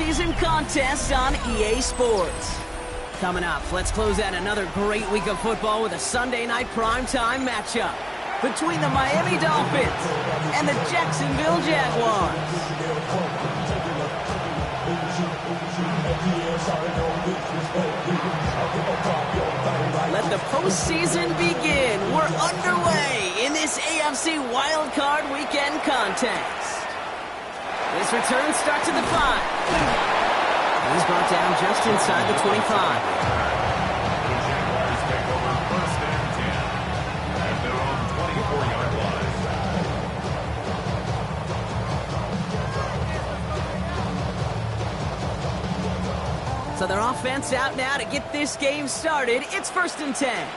postseason contest on EA Sports. Coming up, let's close out another great week of football with a Sunday night primetime matchup between the Miami Dolphins and the Jacksonville Jaguars. Let the postseason begin. We're underway in this AFC Wildcard Weekend contest. This return starts at the 5. He's brought down just inside the 25. So their offense out now to get this game started. It's 1st and 10.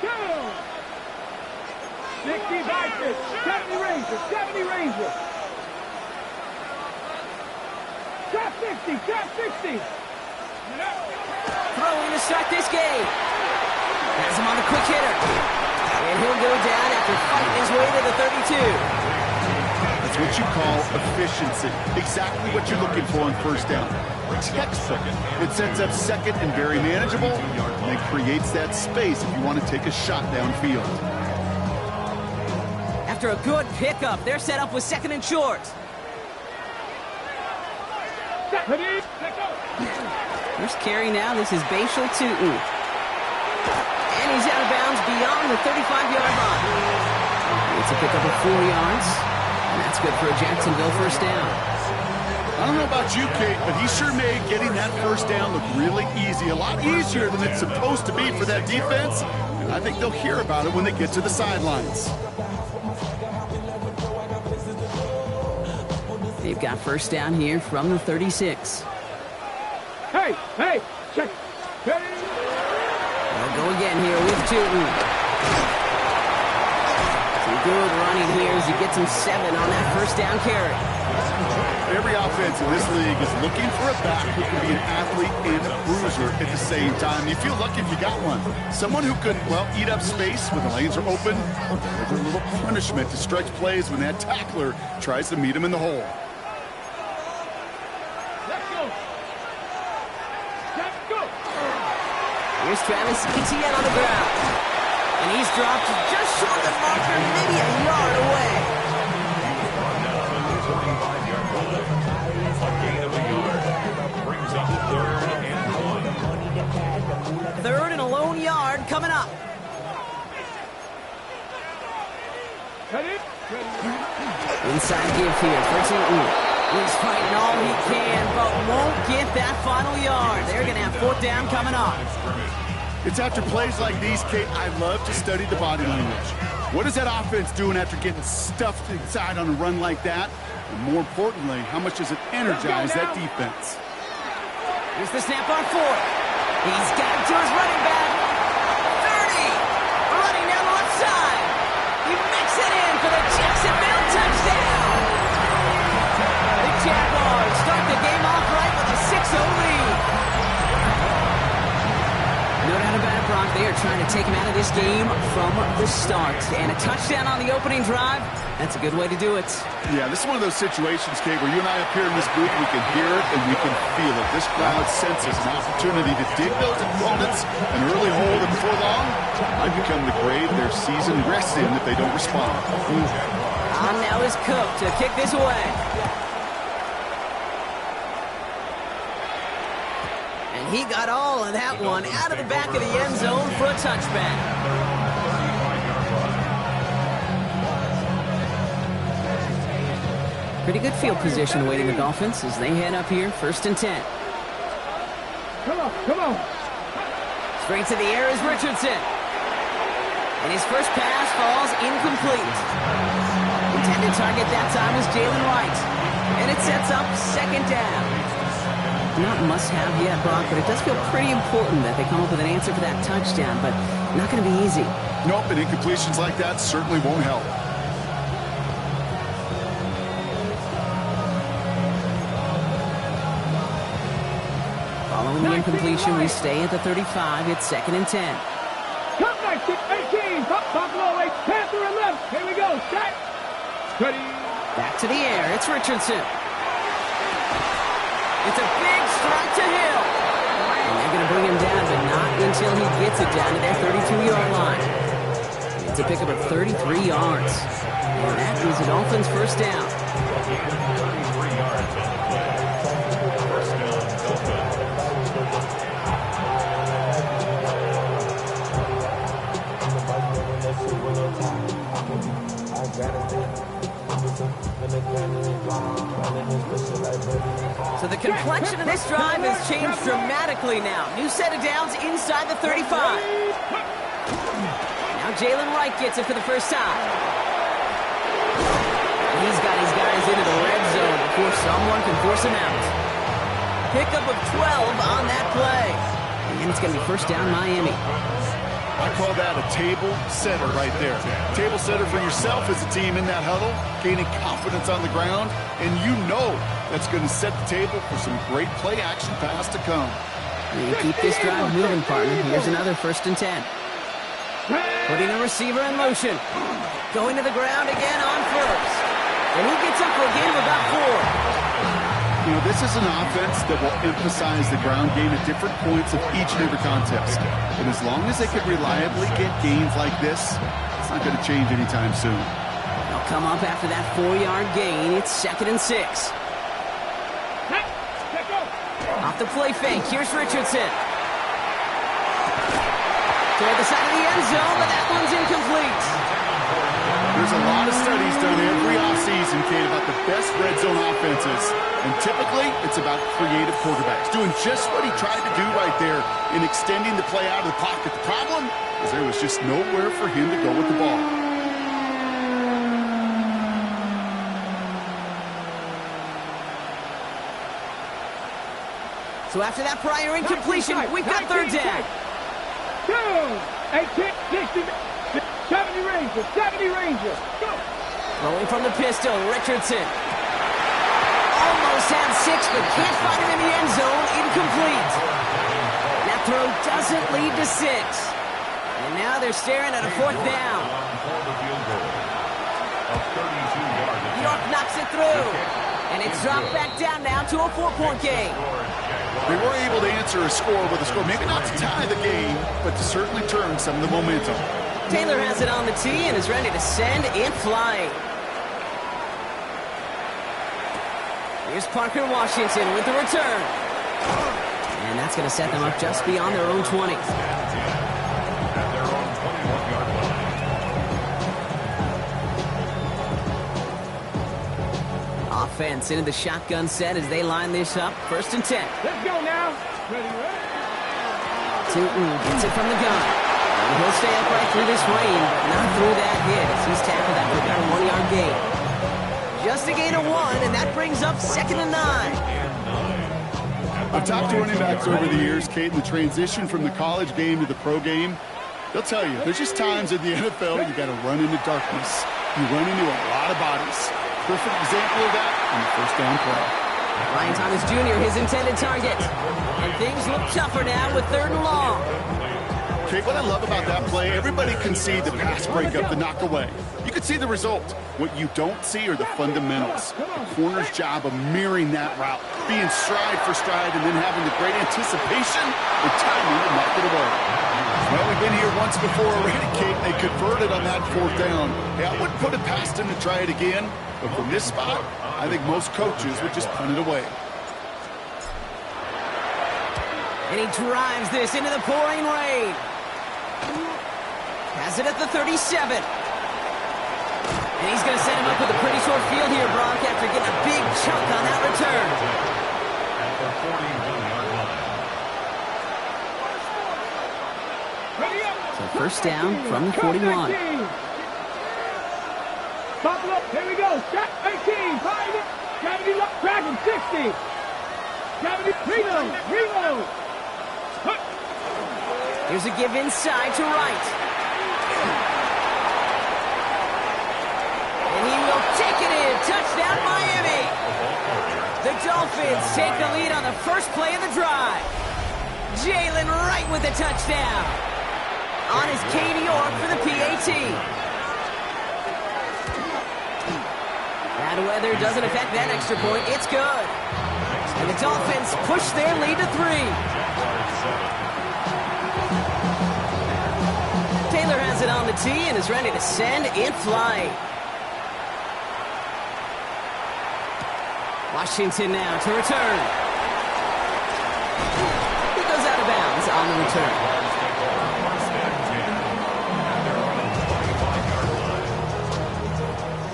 Go! 60 Vikings, 70 Rangers, 70 Rangers. Top 60, top 60. Throwing to start this game. Has him on the quick hitter. And he'll go down after fighting his way to the 32. That's what you call efficiency. Exactly what you're looking for on first down. Textbook. It sets up second and very manageable, and it creates that space if you want to take a shot downfield. After a good pickup, they're set up with 2nd and short. First carry now, this is Bashal Tutin. And he's out of bounds beyond the 35-yard line. It's a pickup of 4 yards, and that's good for a Jacksonville first down. I don't know about you, Kate, but he sure made getting that first down look really easy. A lot easier than it's supposed to be for that defense. And I think they'll hear about it when they get to the sidelines. They've got first down here from the 36. Hey, check. Hey. They'll go again here with Tutin. Some good running here as he gets him 7 on that first down carry. Every offense in this league is looking for a back who can be an athlete and a bruiser at the same time. You feel lucky if you got one. Someone who can, well, eat up space when the lanes are open, or deliver a little punishment to stretch plays when that tackler tries to meet him in the hole. Let's go. Let's go. Here's Travis Etienne on the ground. And he's dropped just short of the marker, maybe a yard away. Third and a lone yard coming up. Inside give here for Tutin. He's fighting all he can, but won't get that final yard. They're going to have 4th down coming up. It's after plays like these, Kate, I love to study the body language. What is that offense doing after getting stuffed inside on a run like that? And more importantly, how much does it energize that defense? Here's the snap on 4th. He's got it to his running back. 30. Running down the left side. He makes it in for the Jacksonville touchdown. The Jaguars start the game off right with a 6-0 lead. No doubt about it, Brock. They are trying to take him out of this game from the start. And a touchdown on the opening drive, that's a good way to do it. Yeah, this is one of those situations, Kate, where you and I up here in this booth, we can hear it and we can feel it. This crowd senses an opportunity to dig those opponents an early hole that before long might become the grave their season rests in if they don't respond. On now is Cook to kick this away. And he got all of that one out of the back of the end zone for a touchback. Pretty good field position awaiting the Dolphins as they head up here, 1st and 10. Come on. Straight to the air is Richardson. And his first pass falls incomplete. Intended target that time was Jalen Wright. And it sets up 2nd down. Not must-have yet, Brock, but it does feel pretty important that they come up with an answer for that touchdown, but not going to be easy. Nope, and incompletions like that certainly won't help. Following the incompletion, we stay at the 35. It's 2nd and 10. Come back, 18. Buffalo 8, Panther 11. Here we go. Set. Ready. Back to the air. It's Richardson. It's a big strike to Hill. And they're going to bring him down, but not until he gets it down to their 32-yard line. It's a pickup of 33 yards. And that is a Dolphins first down. So the complexion of this drive has changed dramatically now. New set of downs inside the 35. Now Jalen Wright gets it for the first time. He's got his guys into the red zone before someone can force him out. Pickup of 12 on that play. And it's going to be first down Miami. I call that a table setter right there. Table setter for yourself as a team in that huddle, gaining confidence on the ground, and you know that's going to set the table for some great play-action pass to come. You keep this drive moving, partner. Here's another 1st and 10. Putting the receiver in motion. Going to the ground again on first. And he gets up for a gain of about 4. You know, this is an offense that will emphasize the ground game at different points of each and every contest. And as long as they can reliably get gains like this, it's not going to change anytime soon. They'll come up after that 4-yard gain. It's 2nd and 6. Off the play fake. Here's Richardson. Toward the side of the end zone, but that one's incomplete. There's a lot of studies done every offseason, Kate, about the best red zone offenses. And typically, it's about creative quarterbacks, doing just what he tried to do right there in extending the play out of the pocket. The problem is there was just nowhere for him to go with the ball. So after that prior incompletion, we've got 3rd down. 70 Ranger. Go. Rolling from the pistol, Richardson. Almost had 6, but can't find him in the end zone. Incomplete. That throw doesn't lead to 6. And now they're staring at a 4th down. York knocks it through. And it's dropped back down now to a 4-point game. They were able to answer a score with a score. Maybe not to tie the game, but to certainly turn some of the momentum. Taylor has it on the tee and is ready to send it flying. Here's Parker Washington with the return. And that's going to set them up just beyond their own 20. Offense into the shotgun set as they line this up. 1st and 10. Let's go now. Ready. Tootin gets it from the gun. And he'll stay upright through this rain, but not through that hit as he's tackled after about a 1-yard gain. Just a gain of 1, and that brings up 2nd and 9. I've talked to running backs over the years, Kate, in the transition from the college game to the pro game. They'll tell you, there's just times in the NFL you got to run into darkness. You run into a lot of bodies. Perfect example of that on the 1st down play. Ryan Thomas Jr., his intended target. And things look tougher now with 3rd and long. Okay, what I love about that play, everybody can see the pass breakup, the knock away. You can see the result. What you don't see are the fundamentals. The corner's job of mirroring that route, being stride for stride, and then having the great anticipation and timing to knock it away. Well, we've been here once before already, Kate. They converted on that 4th down. Hey, I wouldn't put it past him to try it again, but from this spot, I think most coaches would just punt it away. And he drives this into the pouring rain. Has it at the 37. And he's going to set him up with a pretty short field here, Brock, after getting a big chunk on that return. So 1st down from the 41. Buffalo, here we go. Shot 18, 5, 70, Dragon 60. 70, reload. Here's a give inside to Wright. And he will take it in. Touchdown, Miami. The Dolphins take the lead on the first play of the drive. Jalen Wright with the touchdown. On is Cade York for the PAT. Bad weather doesn't affect that extra point. It's good. And the Dolphins push their lead to 3. Taylor has it on the tee and is ready to send it flying. Washington now to return. He goes out of bounds on the return.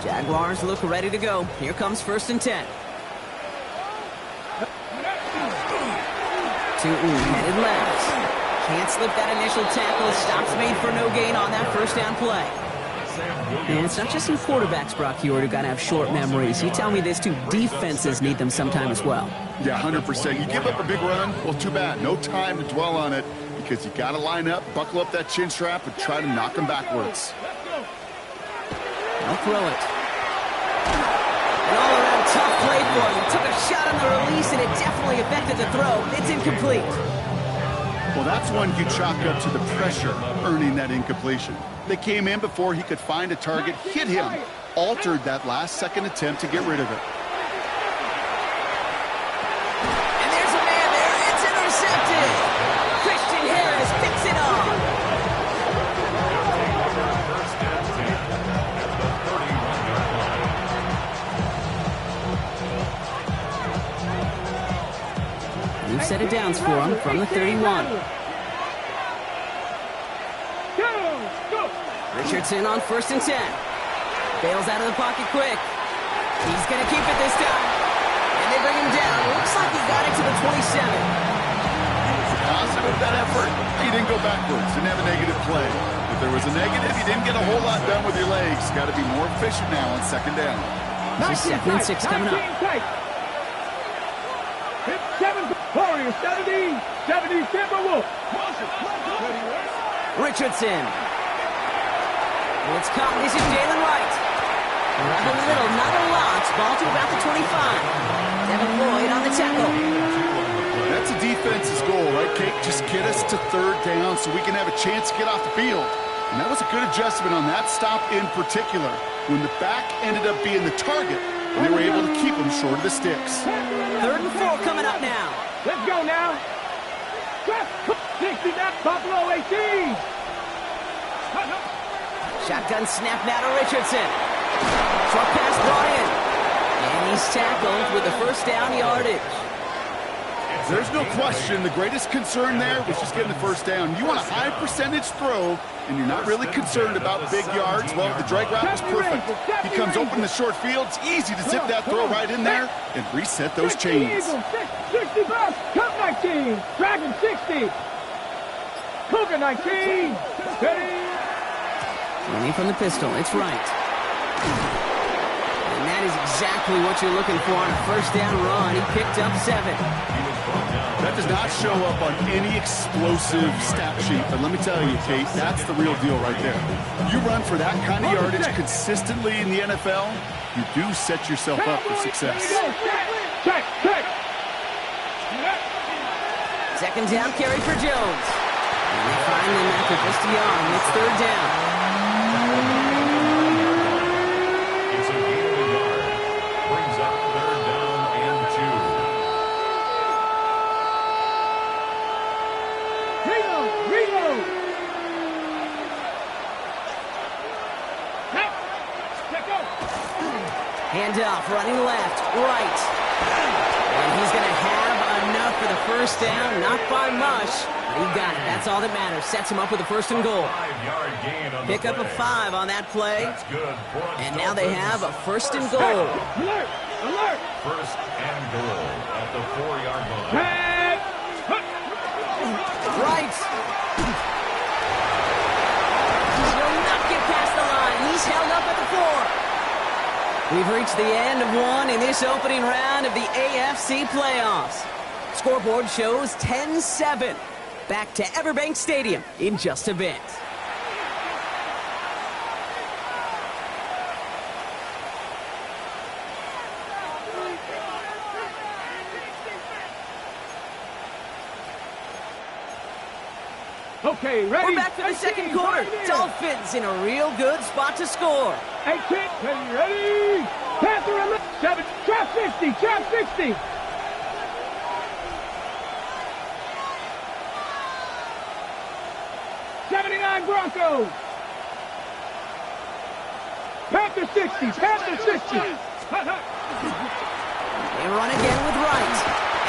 Jaguars look ready to go. Here comes 1st and 10. Tootin headed left. Can't slip that initial tackle. Stops made for no gain on that 1st down play. And it's not just some quarterbacks, Brock Huard, who got to have short memories. You tell me this too, defenses need them sometime as well. Yeah, 100%. You give up a big run, well, too bad. No time to dwell on it because you got to line up, buckle up that chin strap, and try to knock them backwards. I'll throw it. An all-around tough play for him. He took a shot on the release, and it definitely affected the throw. It's incomplete. Well, that's one you chalk up to the pressure earning that incompletion. They came in before he could find a target, hit him, altered that last-second attempt to get rid of it. And there's a man there. It's intercepted. Christian Harris picks it off. New set of downs for him from the 31. Richardson on 1st and 10. Bails out of the pocket quick. He's going to keep it this time. And they bring him down. Looks like he got it to the 27. Positive that effort. He didn't go backwards. Didn't have a negative play. If there was a negative, you didn't get a whole lot done with your legs. Got to be more efficient now on 2nd down. This is 2nd and 6 coming up. 7 Warriors, 70 Timberwolves. Richardson. And it's caught. This is Jalen Wright. Right in the middle, not a lot. Ball to about the 25. Devin Lloyd on the tackle. That's a defense's goal, right, Kate? Just get us to 3rd down so we can have a chance to get off the field. And that was a good adjustment on that stop in particular, when the back ended up being the target, and they were able to keep him short of the sticks. 3rd and 4 coming up now. Let's go now. 60 now, Buffalo 18. Shotgun snap now to Richardson. Short pass brought in. And he's tackled with the 1st down yardage. There's no question the greatest concern there was just getting the 1st down. You want a high percentage throw, and you're not really concerned about big yards. Well, the drag route was perfect. He comes open in the short field. It's easy to zip that throw right in there and reset those chains. 60 bucks, Cup 19, Dragon 60. Cougar 19. Running from the pistol, it's right. And that is exactly what you're looking for on a 1st down run. He picked up 7. That does not show up on any explosive stat sheet, but let me tell you, Kate, that's the real deal right there. You run for that kind of yardage consistently in the NFL, you do set yourself up for success. Check. 2nd down carry for Jones. And they find him after just beyond. It's 3rd down. It's a gain of a yard. Brings up 3rd down and 2. Reload. Hand off, running left, right. And he's going to have enough for the 1st down. Not by much, but he got it. That's all that matters. Sets him up with a 1st and goal. 5-yard gain on Pick the up a 5 on that play. That's good. And now they have a 1st and goal. Alert. 1st and goal at the 4-yard line. Right. He will not get past the line. He's held up at the 4. We've reached the end of one in this opening round of the AFC playoffs. Scoreboard shows 10-7. Back to Everbank Stadium in just a bit. Okay, ready? We're back for the 2nd quarter. Dolphins in a real good spot to score. 18, ready? Panther 7, trap 60. 79 Broncos. Panther 60. Panther 60. They run again with Wright.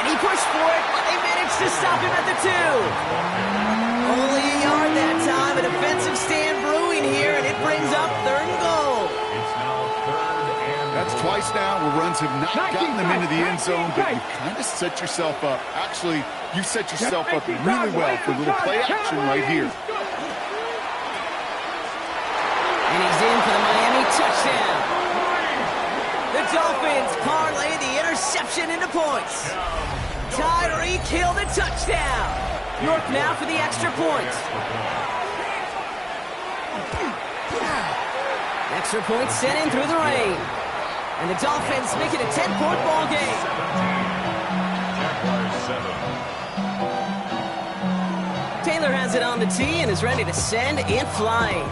And he pushed for it, but they managed to stop him at the 2. Only a yard that time. A defensive stand brewing here, and it brings up 3rd and goal. It's now 3rd and That's twice now where runs have not gotten them into the end zone, but you kind of set yourself up. Actually, you set yourself up really well for a little play action right here. And he's in for the Miami touchdown. The Dolphins parlay the interception into points. Tyreek Hill the touchdown. York now for the extra point. Extra point sent in through the rain. And the Dolphins make it a 10-point ball game. Jaguars 7. Taylor has it on the tee and is ready to send it flying.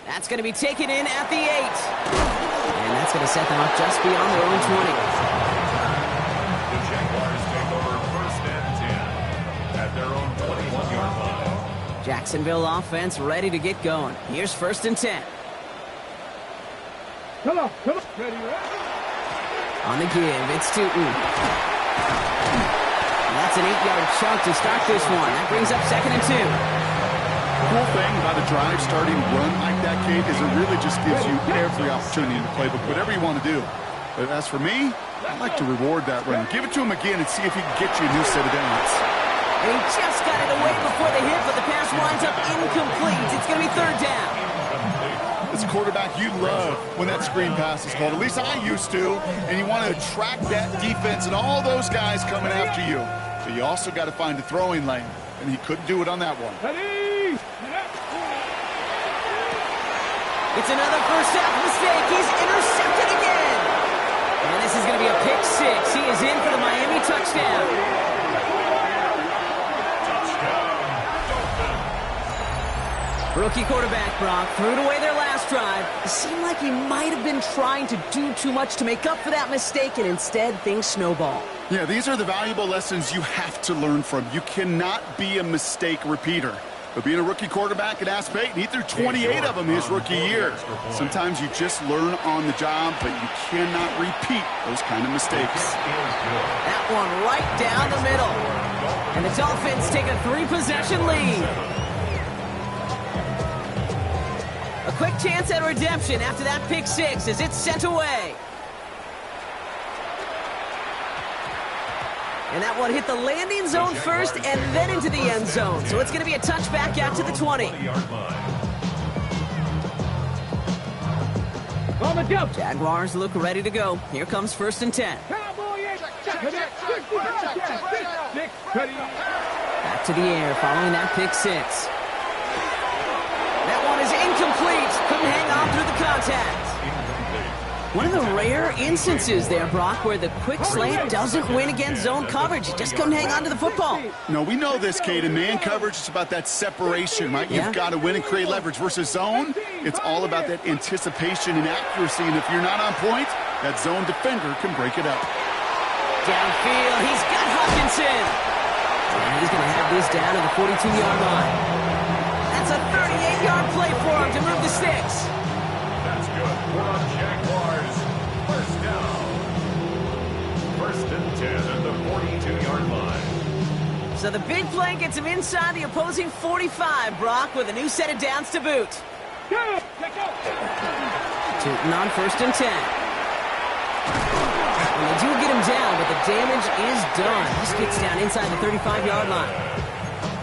That's going to be taken in at the 8. And that's going to set them up just beyond their own 20. The Jaguars take over 1st and 10 at their own 21-yard line. Jacksonville offense ready to get going. Here's 1st and 10. Come on. Ready, On the give, it's Tootin. That's an 8-yard chunk to start this one. That brings up 2nd and 2. Cool thing about a drive starting run like that, Kate, is it really just gives you every opportunity in the playbook, whatever you want to do. But as for me, I like to reward that run. Give it to him again and see if he can get you a new set of downs. And he just got it away before the hit, but the pass winds up incomplete. It's going to be 3rd down. As a quarterback, you love when that screen pass is called. At least I used to. And you want to attract that defense and all those guys coming after you. But you also got to find a throwing lane. And he couldn't do it on that one. Ready. It's another first half mistake. He's intercepted again. And this is going to be a pick 6. He is in for the Miami touchdown. Rookie quarterback Brock threw it away their last drive. It seemed like he might have been trying to do too much to make up for that mistake, and instead things snowball. Yeah, these are the valuable lessons you have to learn from. You cannot be a mistake repeater. But being a rookie quarterback at Ass Payton, he threw 28 of them his rookie year. Sometimes you just learn on the job, but you cannot repeat those kind of mistakes. That one right down the middle. And the Dolphins take a 3-possession lead. A quick chance at redemption after that pick 6 as it's sent away. And that one hit the landing zone first and then into the end zone. So it's going to be a touchback out to the 20. On the jump. Jaguars look ready to go. Here comes 1st and 10. Back to the air following that pick 6. That one is incomplete. Couldn't hang on through the contact. One of the rare instances there, Brock, where the quick slant doesn't win against zone coverage. You just couldn't hang on to the football. No, we know this, Kate. In man coverage, it's about that separation, right? Yeah. You've got to win and create leverage. Versus zone, it's all about that anticipation and accuracy. And if you're not on point, that zone defender can break it up. Downfield, he's got Hutchinson. And he's going to have this down to the 42-yard line. That's a 38-yard play for him to move the sticks. That's good for the Jaguars. 1st down. 1st and 10 at the 42-yard line. So the big play gets him inside the opposing 45, Brock, with a new set of downs to boot. Tootin on 1st and 10. And they do get him down, but the damage is done. This gets down inside the 35-yard line.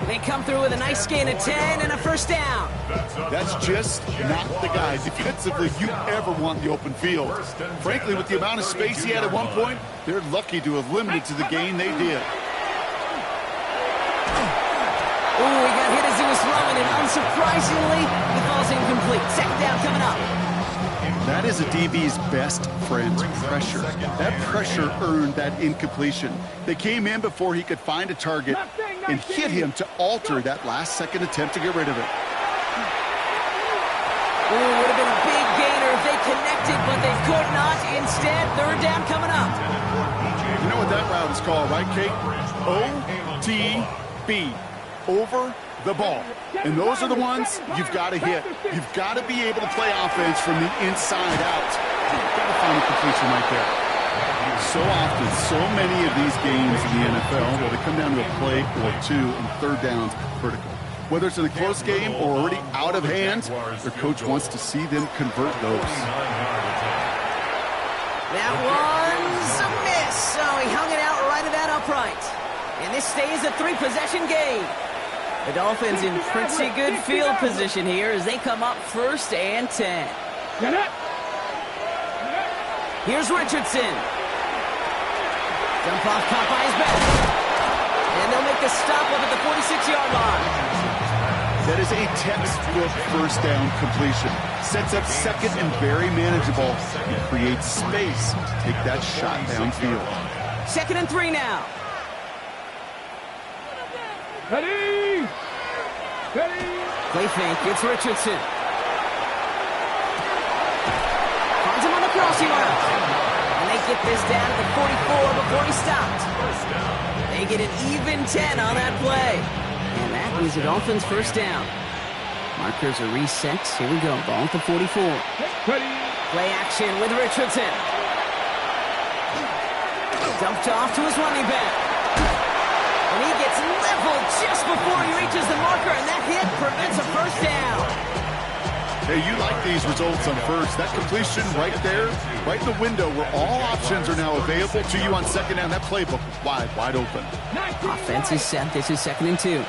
They come through with a nice gain of 10 and a 1st down. That's just not the guy defensively you ever want in the open field. Frankly, with the amount of space he had at one point, they're lucky to have limited to the gain they did. Ooh, he got hit as he was throwing, and unsurprisingly, he falls incomplete. 2nd down coming up. That is a DB's best friend, pressure. That pressure earned that incompletion. They came in before he could find a target and hit him to alter that last-second attempt to get rid of it. Ooh, would have been a big gainer if they connected, but they could not. Instead, 3rd down coming up. You know what that route is called, right, Kate? OTB, over the ball. And those are the ones you've got to hit. You've got to be able to play offense from the inside out. You've got to find a completion right there. So often, so many of these games in the NFL, where they come down to a play or two and third downs critical. Whether it's in a close game or already out of hand, their coach wants to see them convert those. That one's a miss. So he hung it out right at that upright. And this stays a 3-possession game. The Dolphins in pretty good field position here as they come up 1st and 10. Here's Richardson. Dump off caught by his back. And they'll make the stop up at the 46-yard line. That is a textbook first down completion. Sets up second and very manageable. It creates space to take that shot downfield. 2nd and 3 now. Ready! Ready! Play fake, it's Richardson. Finds him on the crossing route. And they get this down to the 44 before he stopped. They get an even 10 on that play. And that means the Dolphins' first down. Markers are reset. Here we go. Ball at the 44. Ready! Play action with Richardson. Dumped off to his running back. And he gets leveled just before he reaches the marker, and that hit prevents a first down. Hey, you like these results on first. That completion right there, right in the window where all options are now available to you on second down. That playbook wide open. Offense is set. This is 2nd and 2.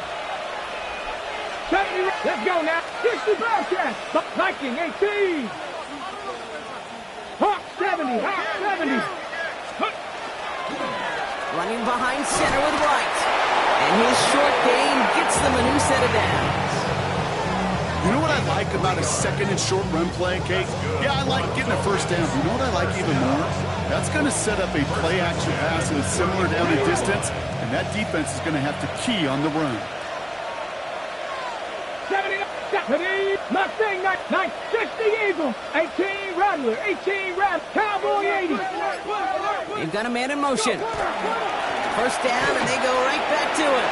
Let's go now. 60 Bearcats. Viking 18. Hawk 70. Hawk 70. Running behind center with Wright. And his short gain gets them a new set of downs. You know what I like about a second and short run play, Kate? Yeah, I like getting a first down. You know what I like even more? That's going to set up a play action pass that is similar down in distance, and that defense is going to have to key on the run. 70, Mustang 60 Eagle, 18 Rattler, 18 Ram, Cowboy 80. They've got a man in motion. First down, and they go right back to it.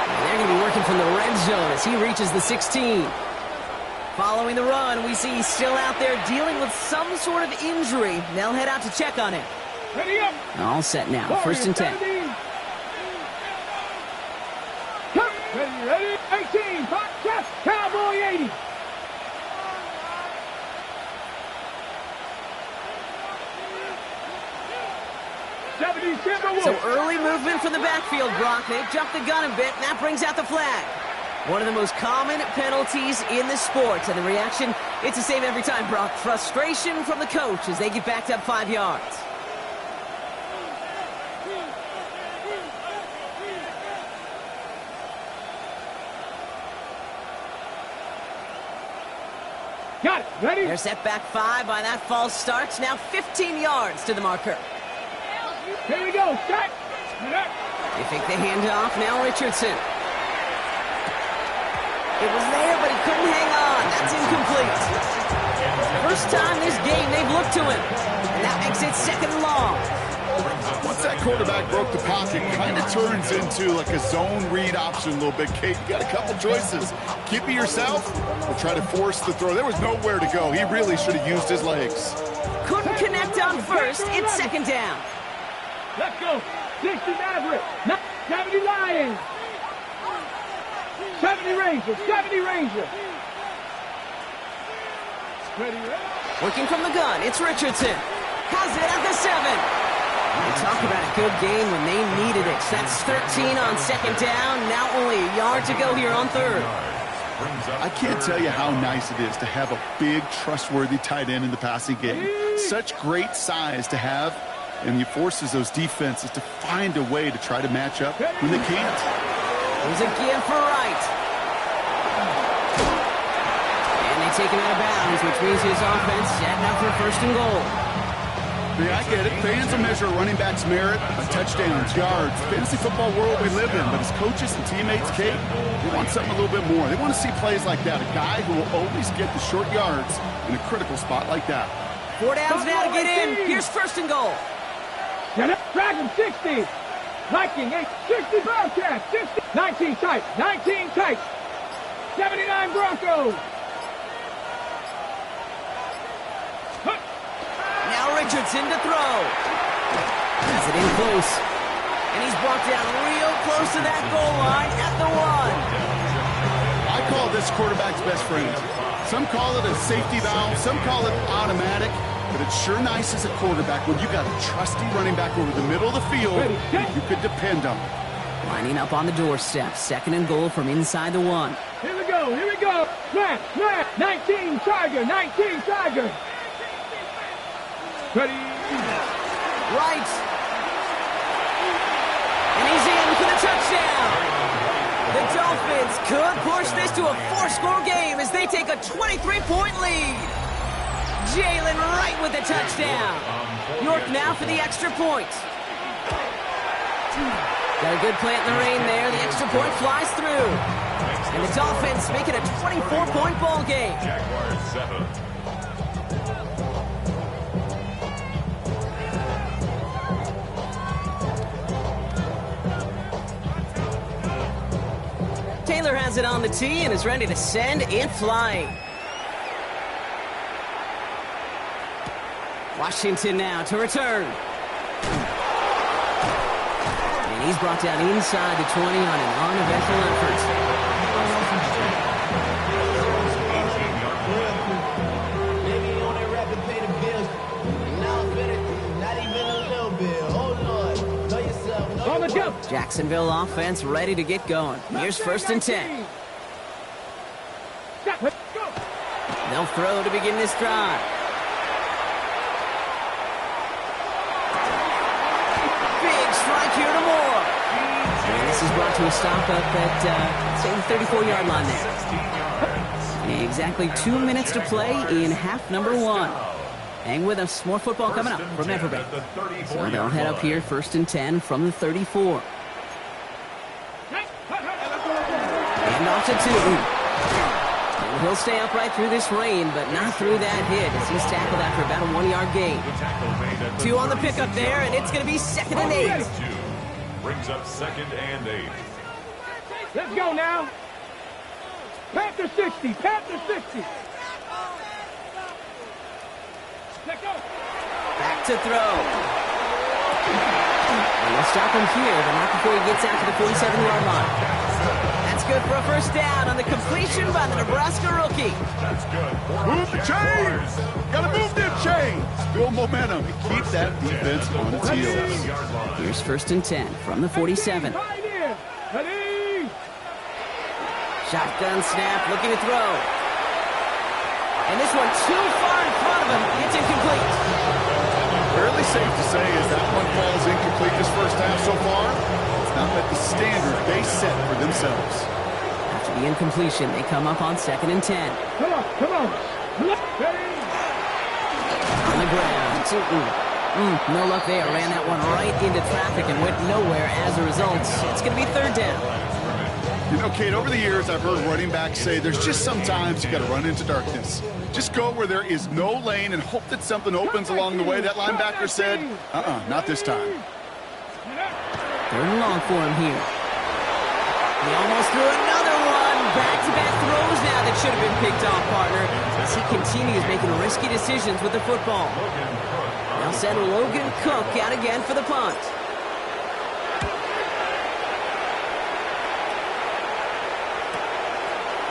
And they're going to be working from the red zone as he reaches the 16. Following the run, we see he's still out there dealing with some sort of injury. They'll head out to check on him. Ready up. All set now. First and 10. Ready, 18, Cowboy 80. So early movement from the backfield, Brock. They've jumped the gun a bit, and that brings out the flag. One of the most common penalties in the sport. And the reaction, it's the same every time, Brock. Frustration from the coach as they get backed up 5 yards. Got it. Ready? They're set back 5 by that false start. Now 15 yards to the marker. Here we go. Start. They fake the handoff. Now Richardson. It was there, but he couldn't hang on. That's incomplete. First time this game they've looked to him. And that makes it 2nd and long. Once that quarterback broke the pocket, kind of turns into like a zone read option a little bit. Kate, you got a couple choices. Keep it yourself or try to force the throw. There was nowhere to go. He really should have used his legs. Couldn't connect on first. It's 2nd down. Let's go. 60 Maverick. 70 Lions. 70 Rangers. 70 Rangers. Ready. Working from the gun. It's Richardson. Has it at the 7. They talk about a good game when they needed it. That's 13 on 2nd down. Now only a yard to go here on 3rd. I can't tell you how nice it is to have a big, trustworthy tight end in the passing game. Such great size to have, and he forces those defenses to find a way to try to match up when they can't. Here's a give for Wright. And they take him out of bounds, which means his offense setting up for 1st and goal. Yeah, I get it. Fans will measure a running back's merit by touchdowns, yards, fantasy football world we live in. But as coaches and teammates, Kate, they want something a little bit more. They want to see plays like that. A guy who will always get the short yards in a critical spot like that. 4 downs now to get in. Here's 1st and goal. Dragon 60. Viking 8, 60 Bearcats, 60, 19 tight, 19 tight, 79 Broncos. Now Richardson to throw. Has it in close. And he's brought down real close to that goal line at the 1. I call this quarterback's best friend. Some call it a safety valve, some call it automatic, but it's sure nice as a quarterback when you got a trusty running back over the middle of the field that you could depend on. Lining up on the doorstep. 2nd and goal from inside the 1. Here we go, here we go. Snap, snap, 19 Tiger, 19 Tiger. Ready. Right. And he's in for the touchdown. The Dolphins could push this to a 4-score game as they take a 23-point lead. Jalen Wright with the touchdown. York now for the extra point. Got a good plant in the rain there. The extra point flies through. And the Dolphins make it a 24-point ball game. Jaguars 7. Taylor has it on the tee and is ready to send it flying. Washington now to return. And he's brought down inside the 20 on an uneventful effort. Maybe on that rapid pay the bills. Now I'm finished. Not even a little bit. Oh, Lord. Know yourself. On the jump. Jacksonville offense ready to get going. Here's 1st and 10. Stop, let's go. They'll throw to begin this drive. Big strike here to Moore. And this is brought to a stop up at, say, the 34-yard line there. Exactly 2 minutes to play in half number 1. Hang with us. More football coming up from Everbank. So they'll head up here 1st and 10 from the 34. And off to Tootin. And he'll stay upright through this rain, but not through that hit as he's tackled after about a 1-yard gain. 2 on the pickup there, and it's going to be 2nd and 8. Brings up 2nd and 8. Let's go now. Panther 60, Panther 60. Let's go. Back to throw. And we'll stop him here, but not before he gets out to the 47-yard line. That's good for a 1st down on the completion by the Nebraska rookie. That's good. Move the chains! Gotta move them chains! Build momentum and keep that defense on its heels. Here's 1st and 10 from the 47. Right in. Ready. Shotgun snap, looking to throw. And this one too far in front of him. It's incomplete. Fairly safe to say as that one falls incomplete this first half so far. It's not met the standard they set for themselves. After the incompletion, they come up on 2nd and 10. Come on, come on. Ready. On the ground, Tootin. No luck there. Ran that one right into traffic and went nowhere as a result. It's going to be 3rd down. You know, Kate, over the years, I've heard running backs say there's just sometimes you got to run into darkness. Just go where there is no lane and hope that something opens along the way. That linebacker said, not this time. 3rd and long for him here. He almost threw another one. Back-to-back throws now that should have been picked off, partner, as he continues making risky decisions with the football. They'll send Logan Cook out again for the punt.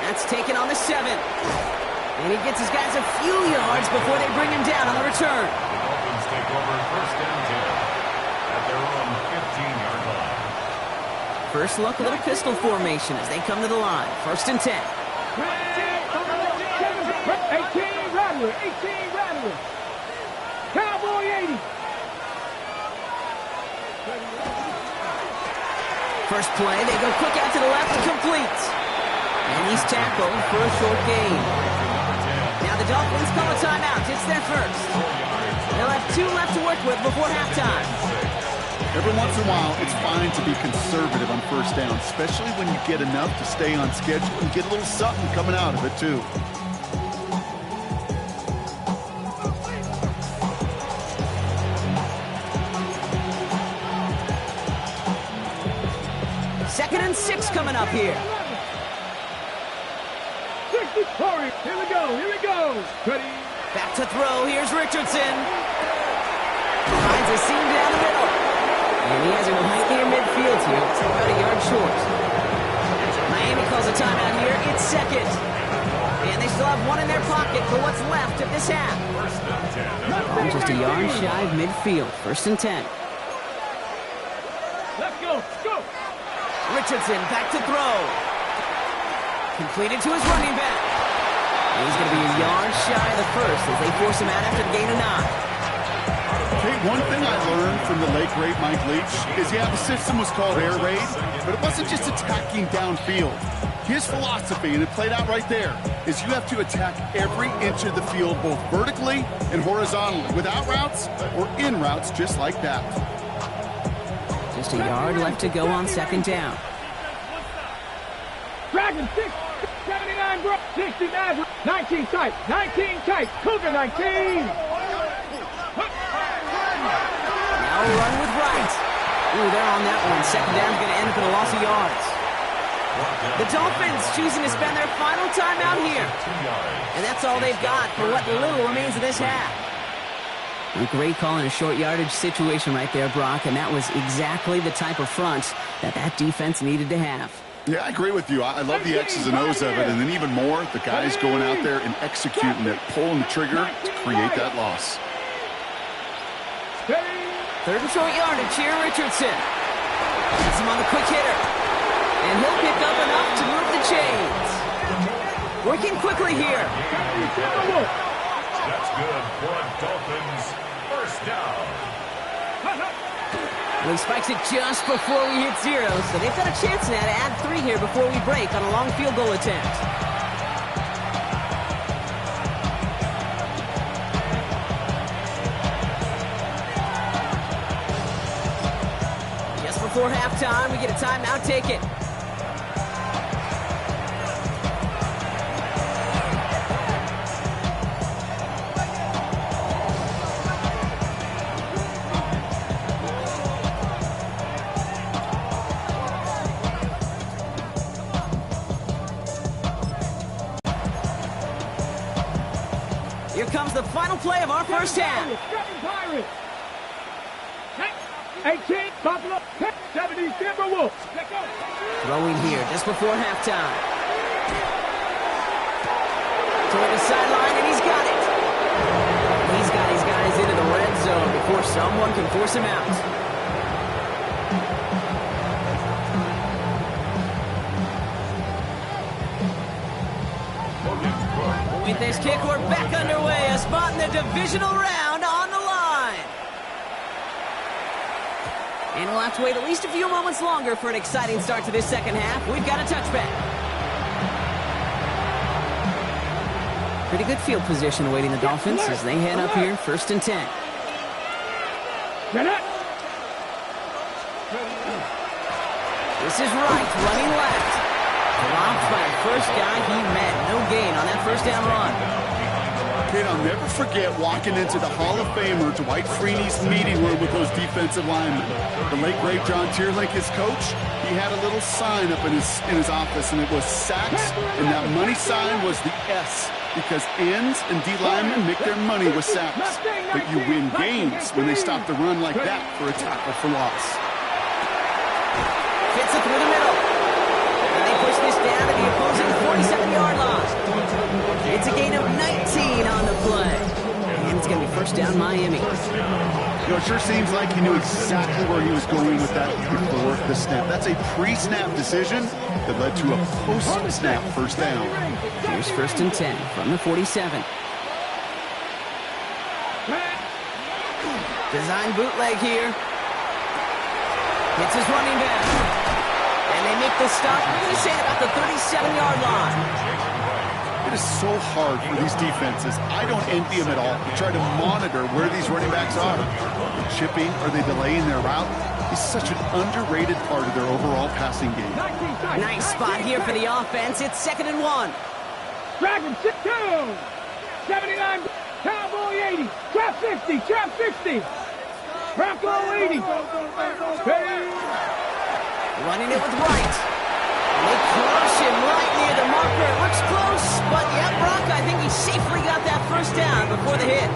That's taken on the 7. And he gets his guys a few yards before they bring him down on the return. The Dolphins take over 1st and 10 at their own 15-yard line. First look, a little pistol formation as they come to the line. 1st and 10. 18 Rattler, 18 Rattler. Cowboy 80. First play, they go quick out to the left and complete. And he's tackled for a short gain. Now the Dolphins call a timeout. It's their first. They'll have 2 left to work with before halftime. Every once in a while, it's fine to be conservative on 1st down, especially when you get enough to stay on schedule and get a little something coming out of it, too. 2nd and 6 coming up here. 60, Corey. Here we go. Here we go. Ready. Back to throw. Here's Richardson. Finds a seam down the middle. And he has it right near midfield here. It's about a yard short. Miami calls a timeout here. It's 2nd. And they still have one in their pocket for what's left of this half. Ball just a yard shy of midfield. 1st and 10. Let's go. Go. Richardson back to throw. Completed to his running back. And he's going to be a yard shy of the first as they force him out after the gain of 9. Hey, one thing I learned from the late great Mike Leach is, yeah, the system was called air raid, but it wasn't just attacking downfield. His philosophy, and it played out right there, is you have to attack every inch of the field, both vertically and horizontally, without routes or in routes just like that. Just a yard left to go on 2nd down. Dragon 6, 79, bro. 69, 19 tight. 19 tight. Cougar 19. Now a run with Wright. Ooh, they're on that one. 2nd down's going to end up in a loss of yards. The Dolphins choosing to spend their final time out here. And that's all they've got for what little remains of this half. A great call in a short yardage situation right there, Brock, and that was exactly the type of front that defense needed to have. Yeah, I agree with you. I love the X's and O's of it, and then even more, the guys going out there and executing it, pulling the trigger to create that loss. 3rd and short yardage here, Richardson. Gets him on the quick hitter. And he'll pick up enough to move the chains. Working quickly here. That's good for a Dolphins 1st down. Well, he spikes it just before we hit 0, so they've got a chance now to add 3 here before we break on a long field goal attempt. Just before halftime, we get a timeout. Take it. Here comes the final play of our first half. 18, Buffalo, 70, Timberwolves. Throwing here just before halftime. Toward the sideline, and he's got it. He's got his guys into the red zone before someone can force him out. With this kick, we're back underway. A spot in the divisional round on the line. And we'll have to wait at least a few moments longer for an exciting start to this 2nd half. We've got a touchback. Pretty good field position awaiting the Dolphins as they head up here, 1st and 10. This is Wright running left. Dropped by the first guy he met. No gain on that 1st down run. Kid, I'll never forget walking into the Hall of Famer Dwight Freeney's meeting room with those defensive linemen. The late, great John Tierlink, his coach, he had a little sign up in his office, and it was sacks, and that money sign was the S, because ends and D linemen make their money with sacks. But you win games when they stop the run like that for a tackle for loss. Fits it through the middle. And they push this down to the opposing 47-yard line. It's a gain of 19 on the play. And it's going to be 1st down Miami. You know, it sure seems like he knew exactly where he was going with that before the snap. That's a pre-snap decision that led to a post-snap 1st down. Here's 1st and 10 from the 47. Design bootleg here. Hits his running back. And they make the stop, we're going to say about the 37-yard line. It is so hard for these defenses. I don't envy them at all. They try to monitor where these running backs are. Are they chipping? Are they delaying their route? He's such an underrated part of their overall passing game. Nice spot here for the offense. It's 2nd and 1. Dragon 6-2. 79, Cowboy 80, Trap 50, Trap 60. Bronco 80. running it with Wright. And they crush him right near the marker. It looks close, but yeah, Brock, I think he safely got that first down before the hit.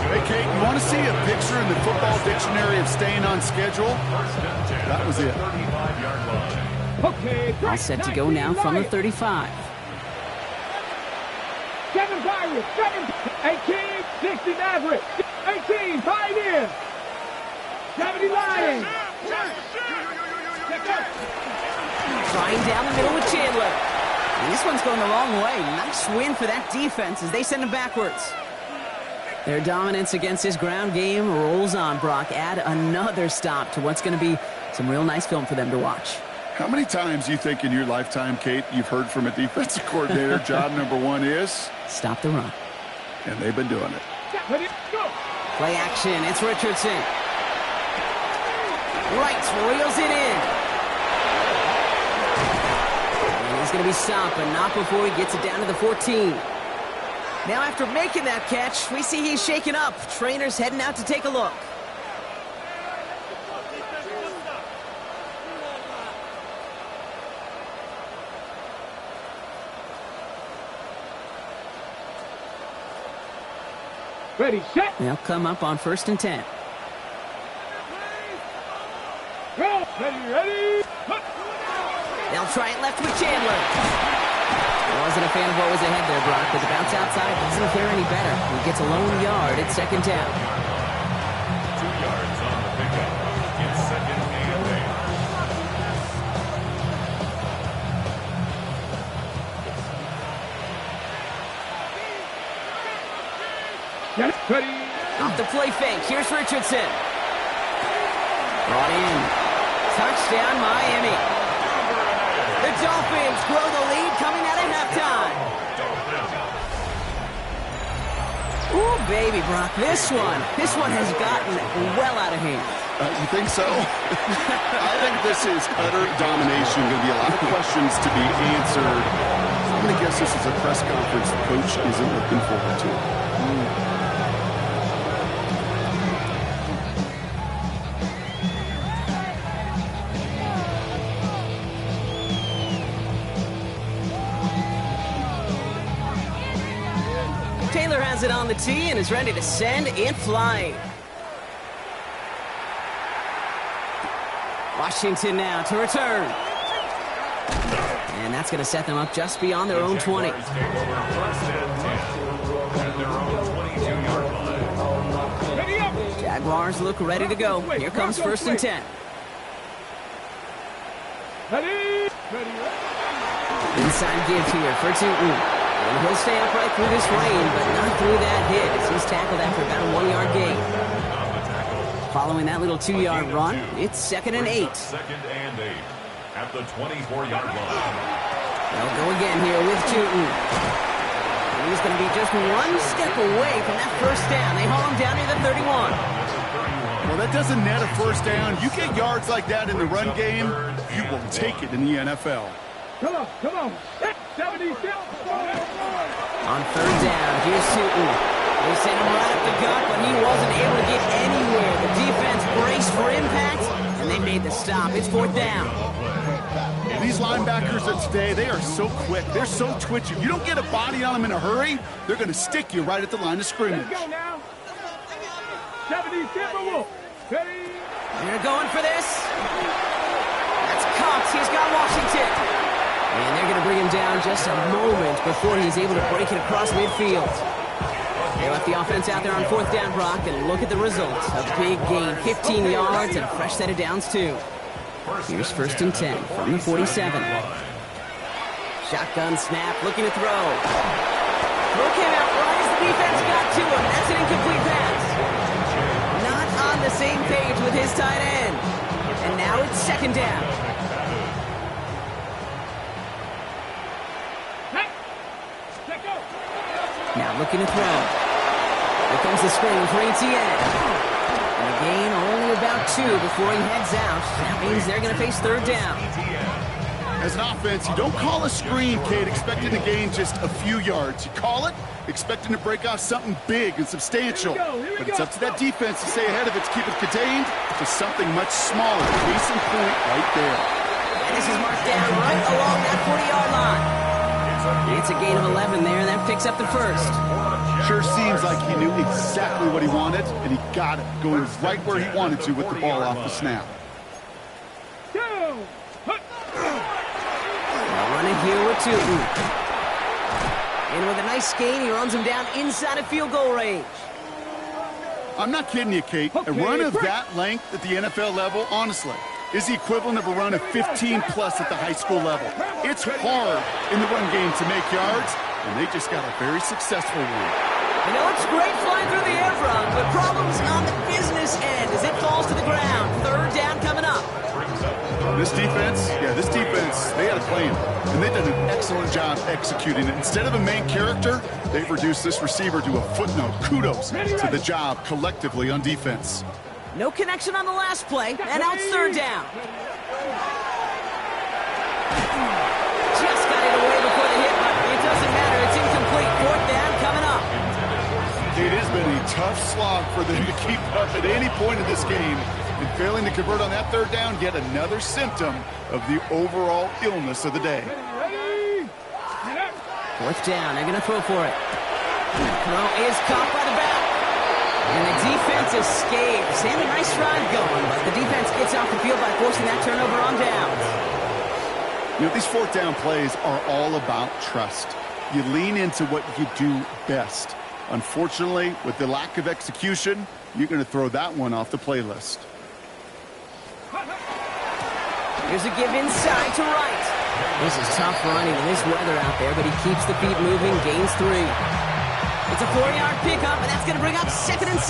Hey, Kate, you want to see a picture in the football dictionary of staying on schedule? That was it. Okay, All set to go now from the 35. 7 Pirates, 18, 60 Mavericks, 18, Pioneers, 70 Lions. Trying down the middle with Chandler. And this one's going the wrong way. Nice win for that defense as they send him backwards. Their dominance against his ground game rolls on, Brock. Add another stop to what's going to be some real nice film for them to watch. How many times do you think in your lifetime, Kate, you've heard from a defensive coordinator, job number one is? Stop the run. And they've been doing it. Play action. It's Richardson. Wright reels it in. And he's going to be stopped, but not before he gets it down to the 14. Now after making that catch, we see he's shaken up. Trainer's heading out to take a look. Ready, set. They'll come up on 1st and 10. Go. Ready. They'll try it left with Chandler. I wasn't a fan of what was ahead there, Brock, but the bounce outside doesn't fare any better. He gets a lone yard at 2nd down. 2 yards on the pickup. It's 2nd and 8. Get it. Ready. Off the play fake. Here's Richardson. Brought in. Touchdown, Miami. The Dolphins grow the lead coming out of halftime. Ooh, baby, Brock. This one has gotten well out of hand. You think so? I think this is utter domination. Going to be a lot of questions to be answered. I'm going to guess this is a press conference the coach isn't looking forward to. Taylor has it on the tee and is ready to send it flying. Washington now to return. And that's going to set them up just beyond their own 20. Jaguars take over 1st and 10 at their own 22-yard line. Ready up. Jaguars look ready to go. Here comes 1st and 10. Ready. Inside give here for Tootin. And he'll stay upright through this rain, but not through that hit as he's tackled after about a 1-yard gain. Following that little 2-yard run, it's 2nd and 8. 2nd and 8 at the 24-yard line. They'll go again here with Tootin. He's going to be just one step away from that first down. They haul him down near the 31. Well, that doesn't net a first down. You get yards like that in the run game, you will take it in the NFL. Come on. 76. On 3rd down, here's Tootin. They sent him right up the gut, but he wasn't able to get anywhere. The defense braced for impact, and they made the stop. It's 4th down. These linebackers of today, they are so quick. They're so twitchy. You don't get a body on them in a hurry, they're going to stick you right at the line of scrimmage. Let's go now. 70 Timberwolves. Ready. They're going for this. That's Cox. He's got Washington. And they're going to bring him down just a moment before he's able to break it across midfield. They left the offense out there on 4th down, Brock, and look at the result. A big gain, 15 yards, and a fresh set of downs, too. Here's 1st and 10 from the 47. Shotgun snap, looking to throw. Throw came out right as the defense got to him. That's an incomplete pass. Not on the same page with his tight end. And now it's 2nd down. Now looking to throw. Here comes the screen for Etienne. And a gain only about 2 before he heads out. That means they're going to face 3rd down. As an offense, you don't call a screen, Kate, expecting to gain just a few yards. You call it, expecting to break off something big and substantial. Here we But it's go. up to that defense to stay ahead of it, to keep it contained to something much smaller. Case in point right there. And this is marked down right along that 40-yard line. It's a gain of 11 there, and that picks up the first. Sure seems like he knew exactly what he wanted, and he got it, going right where he wanted to with the ball off the snap. Now running here with Tootin. And with a nice gain, he runs him down inside of field goal range. I'm not kidding you, Kate. A run of that length at the NFL level, honestly, is the equivalent of a run of 15-plus at the high school level. It's hard in the run game to make yards, and they just got a very successful one. You know, it's great flying through the air run, but problems on the business end as it falls to the ground. Third down coming up. This defense, they had a plan, and they've done an excellent job executing it. Instead of a main character, they've reduced this receiver to a footnote. Kudos to the job collectively on defense. No connection on the last play, and now it's third down. Just got it away before the hit, but it doesn't matter. It's incomplete. Fourth down coming up. It has been a tough slog for them to keep up at any point in this game. And failing to convert on that third down, yet another symptom of the overall illness of the day. Fourth down, they're going to throw for it. Throw is caught by the back. And the defense escapes. And a nice drive going, but the defense gets off the field by forcing that turnover on downs. You know, these fourth down plays are all about trust. You lean into what you do best. Unfortunately, with the lack of execution, you're going to throw that one off the playlist. Here's a give inside to right. This is tough running in this weather out there, but he keeps the feet moving, gains 3. It's a 4-yard pickup, and that's going to bring up 2nd and 6.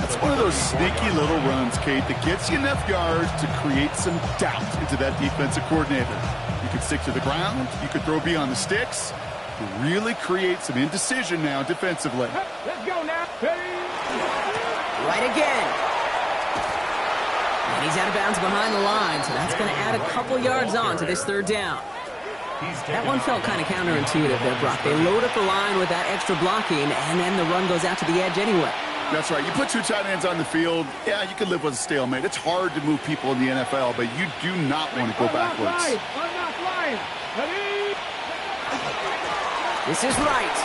That's one of those sneaky little runs, Kate, that gets you enough yards to create some doubt into that defensive coordinator. You could stick to the ground, you could throw beyond the sticks, and really create some indecision now defensively. Let's go now. Right again. And he's out of bounds behind the line, so that's going to add a couple yards on to this third down. That one felt kind of counterintuitive there, Brock. They load up the line with that extra blocking, and then the run goes out to the edge anyway. That's right. You put 2 tight ends on the field, yeah, you can live with a stalemate. It's hard to move people in the NFL, but you do not want to go backwards. I'm not flying. Ready? This is right.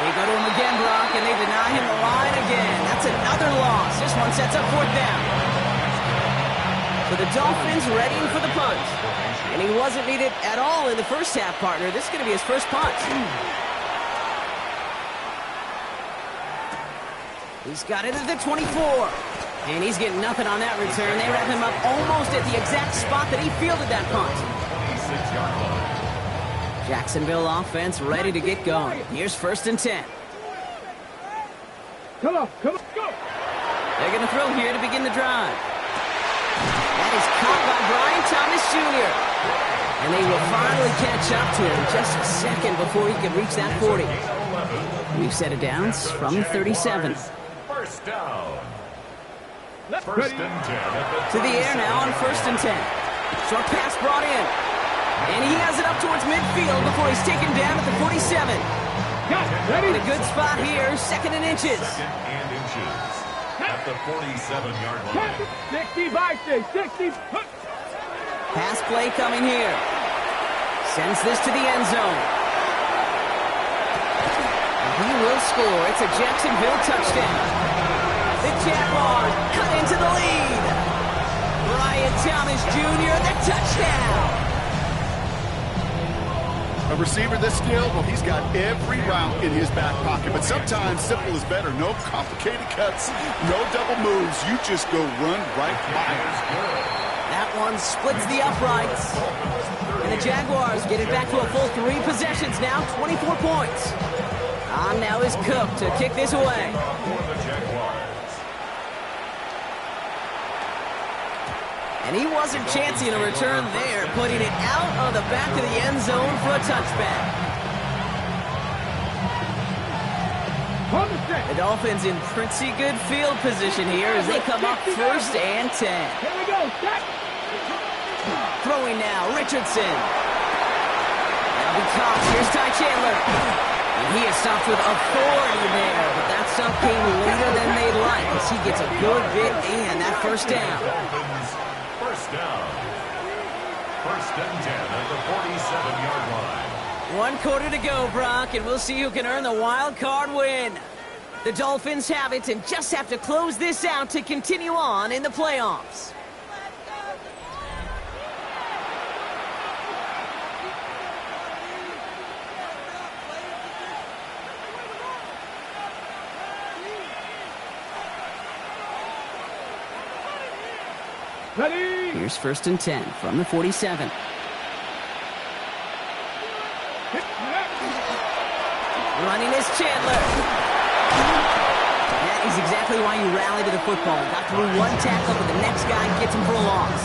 They go to him again, Brock, and they deny him the line again. That's another loss. This one sets up fourth down. So the Dolphins readying for the punt. And he wasn't needed at all in the first half, partner. This is going to be his first punt. He's got it at the 24. And he's getting nothing on that return. They wrap him up almost at the exact spot that he fielded that punt. Jacksonville offense ready to get going. Here's 1st and 10. Come on, go. They're going to throw here to begin the drive. That is caught by Brian Thomas Jr. And they will finally catch up to him just a second before he can reach that 40. We've set it down from 37. First down. Let's First and 10. To the air now on 1st and 10. Short pass brought in. And he has it up towards midfield before he's taken down at the 47. Got it. Ready? In a good spot here, 2nd and inches. Second and inches. At the 47-yard line. 60 by 60. Pass play coming here. Sends this to the end zone. And he will score. It's a Jacksonville touchdown. The Jaguars cut into the lead. Brian Thomas Jr., the touchdown. A receiver this skilled, well, he's got every route in his back pocket. But sometimes simple is better. No complicated cuts, no double moves. You just go run right by it. That one splits the uprights. And the Jaguars get it back to a full 3 possessions now, 24 points. On now is Cook to kick this away. And he wasn't chancing a return there, putting it out on the back of the end zone for a touchback. The Dolphins in pretty good field position here as they come up 1st and 10. Here we go. Set. Throwing now, Richardson. Now he caught. Here's Ty Chandler. And he is stopped with authority there, but that stop came later than they'd like as he gets a good bit and that first down. Dolphins, first down. First and 10 at the 47-yard line. 1 quarter to go, Brock, and we'll see who can earn the wild card win. The Dolphins have it and just have to close this out to continue on in the playoffs. Ready? Here's first and 10 from the 47. Running is Chandler. That is exactly why you rally to the football. Got through one tackle, but the next guy gets him for a loss.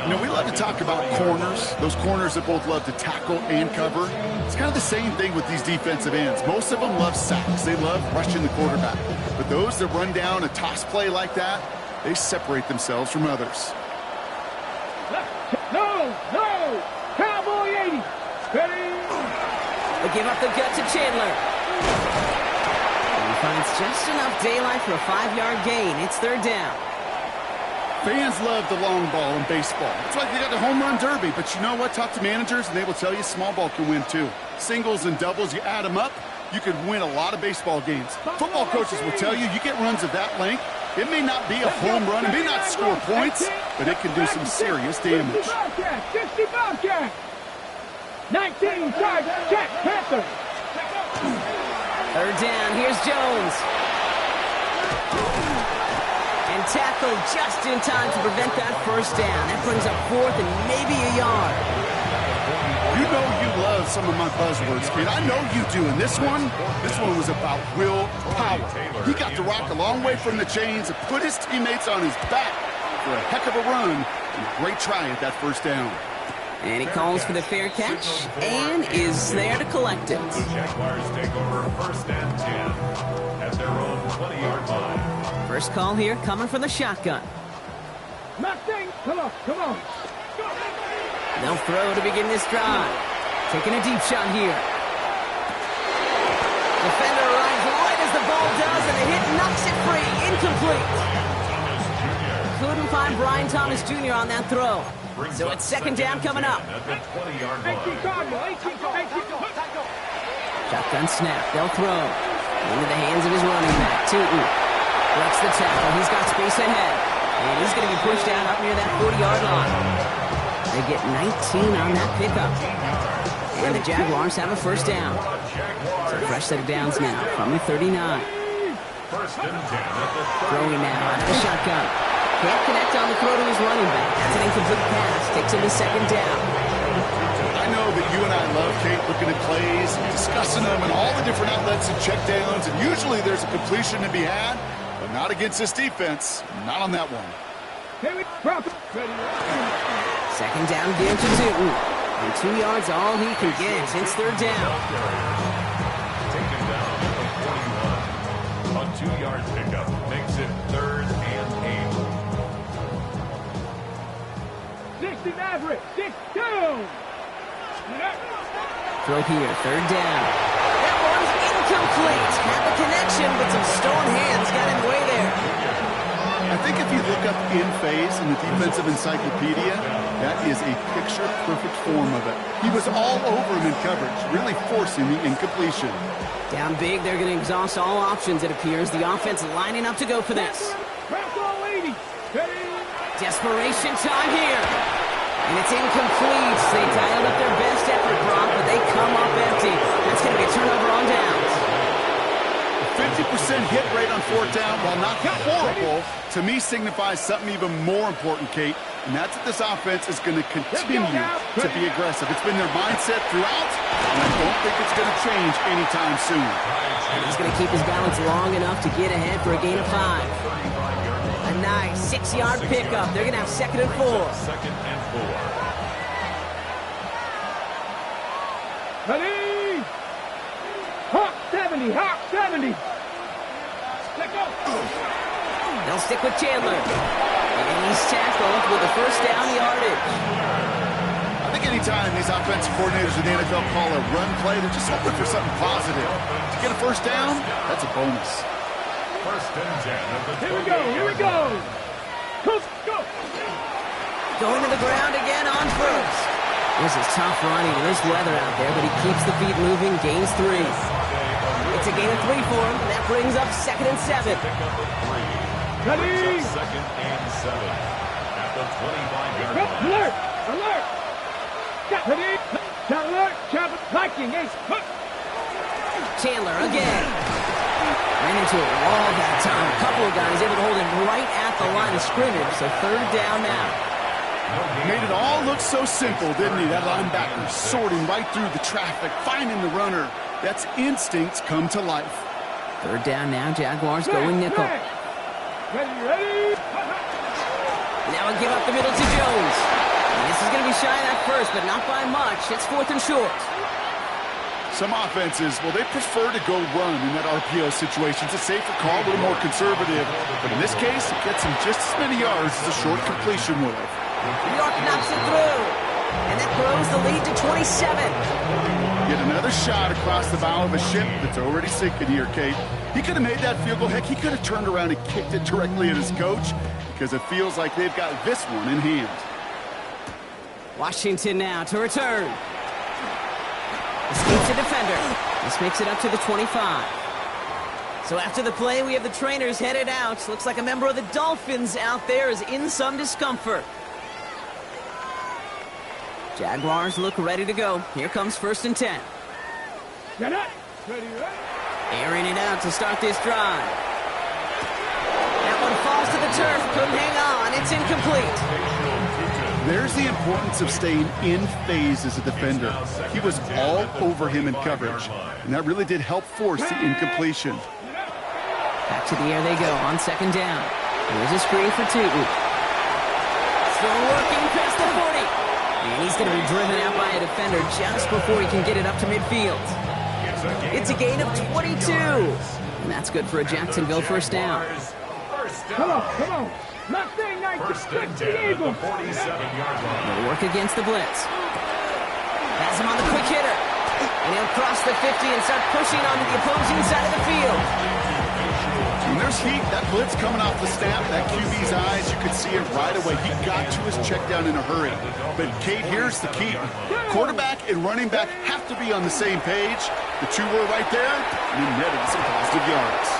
You know, we love to talk about corners, those corners that both love to tackle and cover. It's kind of the same thing with these defensive ends. Most of them love sacks. They love rushing the quarterback. But those that run down a toss play like that, they separate themselves from others. No! Cowboy 80! Ready? They give up the gut to Chandler. And he finds just enough daylight for a 5-yard gain. It's third down. Fans love the long ball in baseball. It's like they got the home run derby. But you know what? Talk to managers, and they will tell you small ball can win too. Singles and doubles, you add them up, you can win a lot of baseball games. Football coaches will tell you get runs of that length. It may not be a home run, it may not score points, but it can do some serious damage. 60 Bobcat! 19 Chargers, check, Panther! Third down, here's Jones. And tackled just in time to prevent that first down. That brings up fourth and maybe a yard. You know you love some of my buzzwords, kid. I know you do. And this one was about will power. He got to rock a long way from the chains and put his teammates on his back for a heck of a run and a great try at that first down. And he calls for the fair catch and is there to collect it. The Jaguars take over first and 10 at their own 20-yard line. First call here coming from the shotgun. Mustang, come on! They'll throw to begin this drive. Taking a deep shot here. Defender arrives right as the ball does, and the hit knocks it free. Incomplete. Couldn't find Brian Thomas Jr. on that throw. So it's second down coming up. At the 20-yard line. Shotgun snap. They'll throw. Into the hands of his running back. Tootin breaks the tackle. He's got space ahead. And he's going to be pushed out up near that 40-yard line. They get 19 on that pickup. And the Jaguars have a first down. So fresh set of downs now from the 39. First and 10 at the Throwing now out of the shotgun. Can't connect on the throw to his running back. That's an incomplete pass. Takes him to second down. I know that you and I love, Kate, looking at plays and discussing them and all the different outlets and checkdowns. And usually there's a completion to be had, but not against this defense. Not on that one. Second down again to Newton. And 2 yards all he can get. It's third down. taken down at the 41. A 2-yard pickup makes it third and 8. 60 Maverick, 6-2. Throw here, third down. That one's incomplete. Had the connection, but some stone hands got in the way there. I think if you look up in phase in the defensive encyclopedia, that is a picture-perfect form of it. He was all over him in coverage, really forcing the incompletion. Down big, they're going to exhaust all options, it appears. The offense lining up to go for this. Desperation time here. And it's incomplete. They dialed up their best effort, Brock, but they come up empty. That's going to be a turnover on downs. 50% hit rate on fourth down, while not horrible, to me signifies something even more important, Kate, and that's that this offense is going to continue to be aggressive. It's been their mindset throughout, and I don't think it's going to change anytime soon. And he's going to keep his balance long enough to get ahead for a gain of 5. A nice 6-yard pickup. They're going to have second and 4. Second and 4. Ready? Hawk 70, Hawk 70. Let go. They'll stick with Chandler. And he's tackled with the first down yardage. I think Anytime these offensive coordinators in the NFL call a run play, they're just hoping for something positive. To get a first down, that's a bonus. First and 10 at the Here we go, here we go. Go. Going to the ground again on first. This is tough running in this weather out there, but he keeps the feet moving, gains 3. It's a gain of 3 for him. That brings up 2nd and 7. Ready. Second and 7 at the 25-yard line. Alert, alert. Ready. Alert, Chapel, Viking, ace. Chandler again. Ran into a wall that time. A couple of guys able to hold him right at the line of scrimmage, so 3rd down now. Made it all look so simple, didn't he? That linebacker sorting right through the traffic, finding the runner. That's instincts come to life. 3rd down now, Jaguars going nickel. Ready. Now a give up the middle to Jones. And this is going to be shy of that first, but not by much. It's 4th and short. Some offenses, well, they prefer to go run in that RPO situation. It's a safer call, a little more conservative. But in this case, it gets him just as many yards as a short completion would have. New York knocks it through. And that grows the lead to 27. Yet another shot across the bow of a ship that's already sinking here, Kate. He could have made that field goal. Heck, he could have turned around and kicked it directly at his coach because it feels like they've got this one in hand. Washington now to return. Escapes a defender. This makes it up to the 25. So after the play, we have the trainers headed out. Looks like a member of the Dolphins out there is in some discomfort. Jaguars look ready to go. Here comes 1st and 10. Get it. Ready. Airing it out to start this drive. That one falls to the turf. Couldn't hang on. It's incomplete. There's the importance of staying in phase as a defender. He was all over him in coverage, and that really did help force the incompletion. Back to the air they go on 2nd down. Here's a screen for Tootin. Still working past the 40. And he's going to be driven out by a defender just before he can get it up to midfield. It's a gain of 22. And that's good for a Jacksonville 1st down. Come on. Not saying nice. First and 10 at the 47-yard line. They'll work against the blitz. Has him on the quick hitter. And he'll cross the 50 and start pushing onto the opposing side of the field. When there's heat, that blitz coming off the snap, that QB's eyes, you could see it right away. He got to his check down in a hurry. But, Kate, here's the key. Quarterback and running back have to be on the same page. The two were right there, and he netted some positive yards.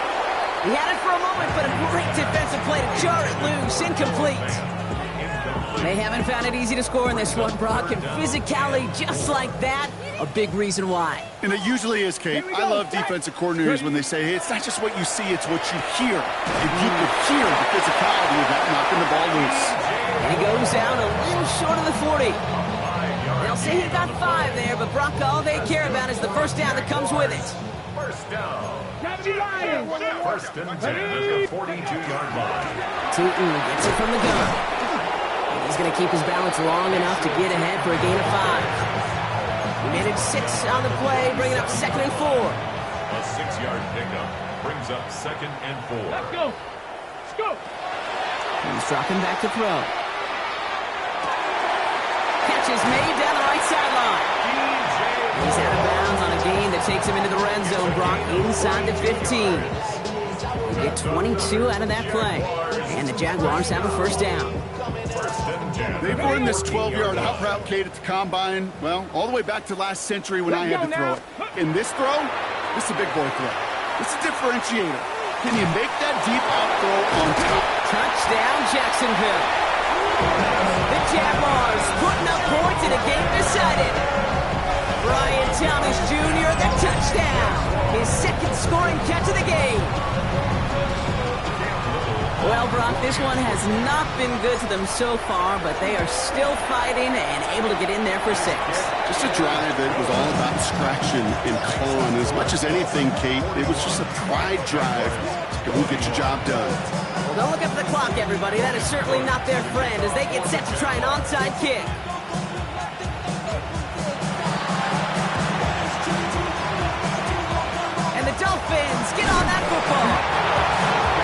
He had it for a moment, but a great defensive play to jar it loose. Incomplete. They haven't found it easy to score in this one, Brock, and physicality just like that, a big reason why. And it usually is, Kate. I love defensive coordinators when they say, hey, it's not just what you see, it's what you hear. If you could hear the physicality of that knocking the ball loose. And he goes down a little short of the 40. They'll say he got 5 there, but Brock, all they care about is the 1st down that comes with it. First down. First and 10 at the 42-yard line. Tootin gets it from the gun. And he's going to keep his balance long enough to get ahead for a gain of 5. He managed 6 on the play, bringing up 2nd and 4. A 6-yard pickup brings up 2nd and 4. Let's go. Let's go. He's dropping back to throw. Catch is made down the right sideline. He's out of bounds on a gain that takes him into the red zone, Brock, inside the 15. They get 22 out of that play. And the Jaguars have a 1st down. They've run this 12-yard out route, Kate, at the combine, well, all the way back to last century when I had to throw it. In this throw, this is a big boy throw. It's a differentiator. Can you make that deep out throw on top? Touchdown, Jacksonville. The Jaguars putting up points in a game decided. Brian Thomas Jr., the touchdown. His 2nd scoring catch of the game. Well, Brock, this one has not been good to them so far, but they are still fighting and able to get in there for 6. Just a drive that was all about scratching and clawing. As much as anything, Kate, it was just a pride drive to go get your job done. Well, don't look up the clock, everybody. That is certainly not their friend as they get set to try an onside kick. And the Dolphins get on that football.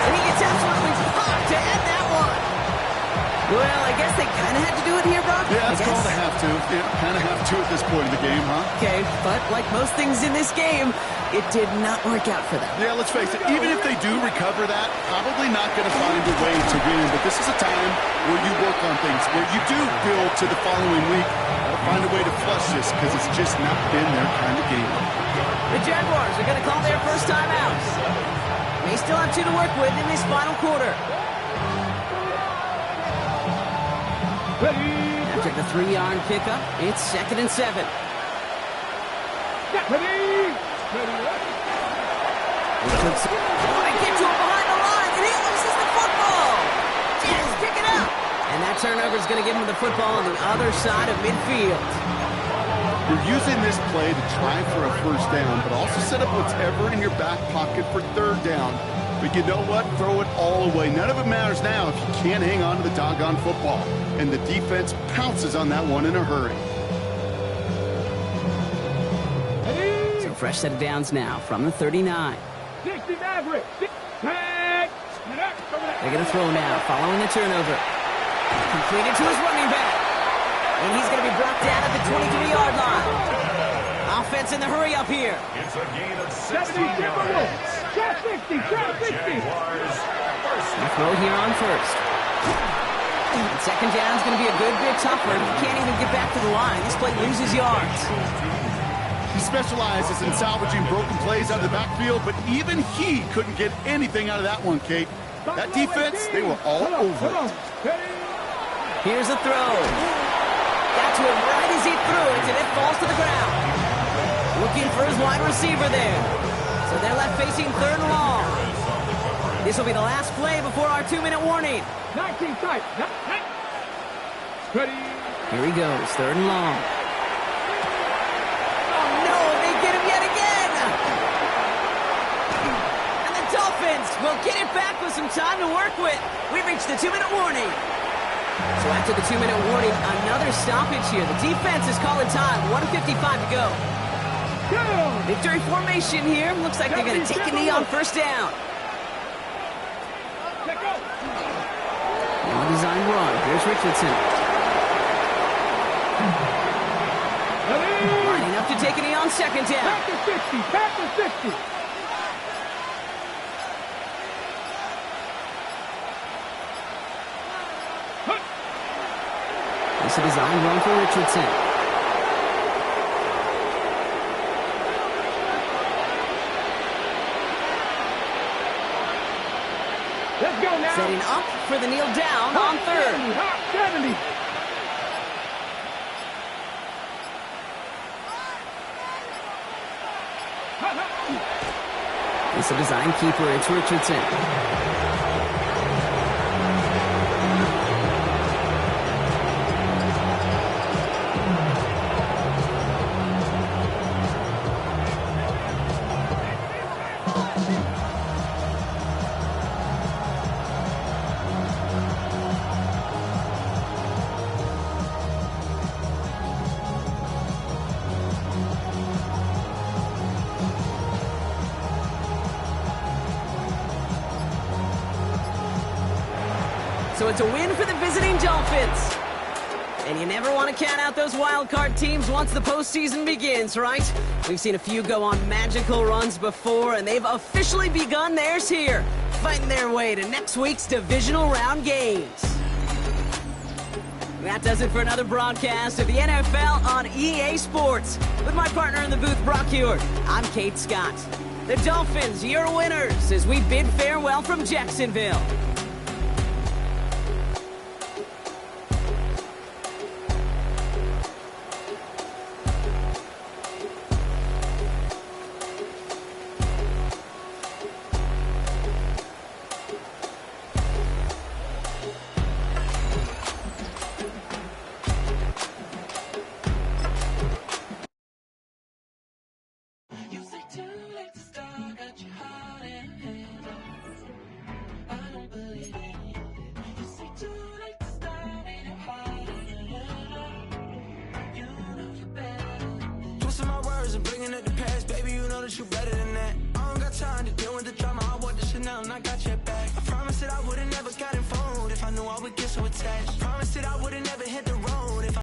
And he gets absolutely popped to end that one. Well, I guess they kind of had to do it here, Brock. Yeah, it's called a have to. Yeah, kind of have to at this point in the game, huh? Okay, but like most things in this game, it did not work out for them. Yeah, let's face it, even if they do recover that, probably not going to find a way to win. But this is a time where you work on things, where you do build to the following week. Find a way to flush this, because it's just not been their kind of game. The Jaguars are going to call their first timeout. They still have 2 to work with in this final quarter. After the 3-yard pickup, it's 2nd and 7. Ready. Oh, they get to him behind the line, and he loses the football. Jets pick it up. And that turnover is going to give him the football on the other side of midfield. You're using this play to try for a first down, but also set up whatever in your back pocket for 3rd down. But you know what? Throw it all away. None of it matters now if you can't hang on to the doggone football. And the defense pounces on that one in a hurry. So fresh set of downs now from the 39. 60 Maverick. Tag. They're going to throw now, following the turnover. Completed to his running back. And he's going to be brought down at the 23-yard line. Offense in the hurry up here. It's a gain of 60 70 yards. Trap 60. Trap 60. Jaguars, first The throw here on first. And 2nd down is going to be a good bit tougher. He can't even get back to the line. This play loses yards. He specializes in salvaging broken plays out of the backfield, but even he couldn't get anything out of that one, Kate. That defense, they were all over it. Here's a throw. Got to him right as he threw it, and it falls to the ground. Looking for his wide receiver there. So they're left facing 3rd and long. This will be the last play before our 2-minute warning. 19 tight. Ready. Here he goes, 3rd and long. Oh no, they get him yet again! And the Dolphins will get it back with some time to work with. We've reached the 2-minute warning. So after the 2-minute warning, another stoppage here. The defense is calling time. 1:55 to go. Victory formation here. Looks like they're going to take a knee on first down. Well-designed run. Here's Richardson. Lining up to take a knee on 2nd down. Back to 60. Back to 60. It's a design run for Richardson. Let's go now. Setting up for the kneel down on 3rd. 70. It's a design keeper. It's Richardson. So it's a win for the visiting Dolphins. And you never want to count out those wild card teams once the postseason begins, right? We've seen a few go on magical runs before, and they've officially begun theirs here, fighting their way to next week's divisional round games. That does it for another broadcast of the NFL on EA Sports. With my partner in the booth, Brock Huard, I'm Kate Scott. The Dolphins, your winners, as we bid farewell from Jacksonville. And bringing up the past, baby, you know that you better than that. I don't got time to deal with the drama. I want the Chanel and I got your back. I promised that I would've never got involved if I knew I would get so attached. Promised that I would've never hit the